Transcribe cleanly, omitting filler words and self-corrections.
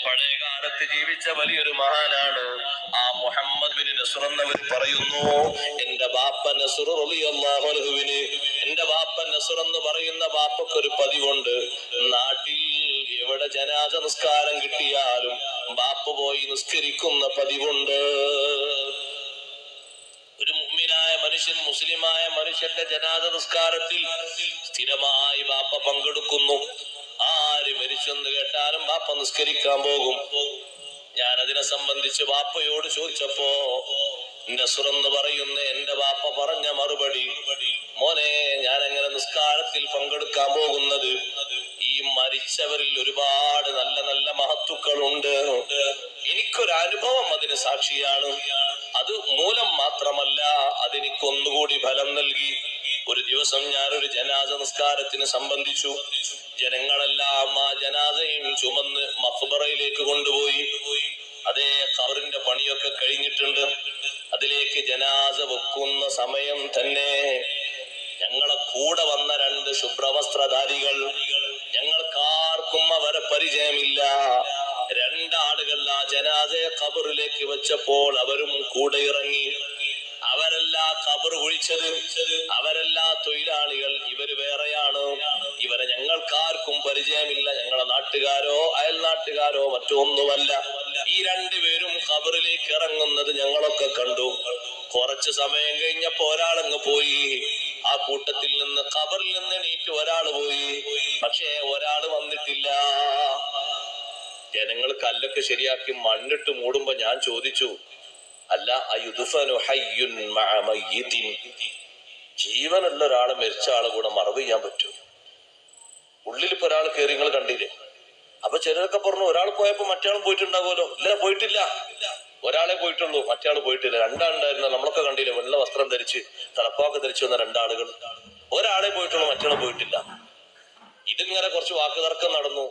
പഴയ കാലത്ത് ജീവിച്ച വലിയൊരു മഹാനാണ് ആ മുഹമ്മദ് ബിൻ നസ്ർ എന്നവർ പറയുന്നു, എന്റെ ബാപ്പ നസ്ർ റളിയല്ലാഹു അൻഹുവിന്, എന്റെ ബാപ്പ നസ്ർ എന്ന് പറയുന്ന ബാപ്പക്ക് ഒരു പതിവുണ്ട്. നാട്ടിൽ എവിടെ ജനാസ നിസ്കാരം കിട്ടിയാലും ബാപ്പ പോയി നിസ്കരിക്കുന്ന പതിവുണ്ട്. ഒരു മുഅ്മിനായ മനുഷ്യൻ, മുസ്ലിമായ മനുഷ്യന്റെ ജനാസ നിസ്കാരത്തിൽ സ്ഥിരമായി ബാപ്പ പങ്കെടുക്കുന്നു. ആര് മരിച്ചെന്ന് കേട്ടാലും ബാപ്പ നിസ്കരിക്കാൻ പോകും. ഞാൻ അതിനെ സംബന്ധിച്ച് ബാപ്പയോട് ചോദിച്ചപ്പോ നസ്ർ എന്ന് പറയുന്ന എന്റെ ബാപ്പ പറഞ്ഞ മറുപടി, മോനെ, ഞാൻ എങ്ങനെ നിസ്കാരത്തിൽ പങ്കെടുക്കാൻ പോകുന്നത്? ഈ മരിച്ചവരിൽ ഒരുപാട് നല്ല നല്ല മഹത്തുക്കളുണ്ട്. എനിക്കൊരു അനുഭവം അതിന് സാക്ഷിയാണ്. അത് മൂലം മാത്രമല്ല, അതെനിക്കൊന്നുകൂടി ഫലം നൽകി. ഒരു ദിവസം ഞാനൊരു ജനാസ നിസ്കാരത്തിന് സംബന്ധിച്ചു. ജനങ്ങളെല്ലാം ആ ജനാസയും ചുമന്ന് മഖ്ബറയിലേക്ക് കൊണ്ടുപോയി. അതേ ഖബറിന്റെ പണിയൊക്കെ കഴിഞ്ഞിട്ടുണ്ട്. അതിലേക്ക് ജനാസ വെക്കുന്ന സമയം തന്നെ ഞങ്ങളെ കൂടെ വന്ന രണ്ട് ശുഭ്രവസ്ത്രധാരികൾ, ഞങ്ങൾക്കാർക്കും അവരെ പരിചയമില്ല. രണ്ടാളുകൾ ആ ജനാസയെ ഖബറിലേക്ക് വെച്ചപ്പോൾ അവരും കൂടെ ഇറങ്ങി. അവരല്ല ഖബർ കുഴിച്ചത്, അവരല്ല തൊഴിലാളികൾ, ഇവര് വേറെയാണ്. ഇവരെ ഞങ്ങൾക്കാർക്കും പരിചയമില്ല. ഞങ്ങളെ നാട്ടുകാരോ അയൽ നാട്ടുകാരോ മറ്റൊന്നുമല്ല. ഈ രണ്ടുപേരും ഖബറിലേക്ക് ഇറങ്ങുന്നത് ഞങ്ങളൊക്കെ കണ്ടു. കുറച്ചു സമയം കഴിഞ്ഞപ്പോ ഒരാളങ്ങ് പോയി. ആ കൂട്ടത്തിൽ നിന്ന് ഖബറിൽ നിന്ന് എണീറ്റ് ഒരാൾ പോയി. പക്ഷേ ഒരാൾ വന്നിട്ടില്ല. ജനങ്ങൾ കല്ലൊക്കെ ശരിയാക്കി മണ്ണിട്ട് മൂടുമ്പോ ഞാൻ ചോദിച്ചു, അല്ല, ജീവനുള്ള ഒരാളെ മരിച്ച ആളെ കൂടെ മറവ് ചെയ്യാൻ പറ്റും? ഉള്ളിലിപ്പോ ഒരാൾ കയറി, നിങ്ങൾ കണ്ടില്ലേ? അപ്പൊ ചിലരൊക്കെ പറഞ്ഞു, ഒരാൾ പോയപ്പോ മറ്റയാളും പോയിട്ടുണ്ടാവുമല്ലോ. ഇല്ല, പോയിട്ടില്ല. ഒരാളെ പോയിട്ടുള്ളൂ, മറ്റയാൾ പോയിട്ടില്ല. രണ്ടാളുണ്ടായിരുന്നു, നമ്മളൊക്കെ കണ്ടില്ലേ, വെള്ള വസ്ത്രം ധരിച്ച് തലപ്പാക്ക് ധരിച്ചു വന്ന രണ്ടാളുകൾ. ഒരാളെ പോയിട്ടുള്ളൂ, മറ്റയാൾ പോയിട്ടില്ല. ഇതിങ്ങനെ കുറച്ച് വാക്കുതർക്കം നടന്നു.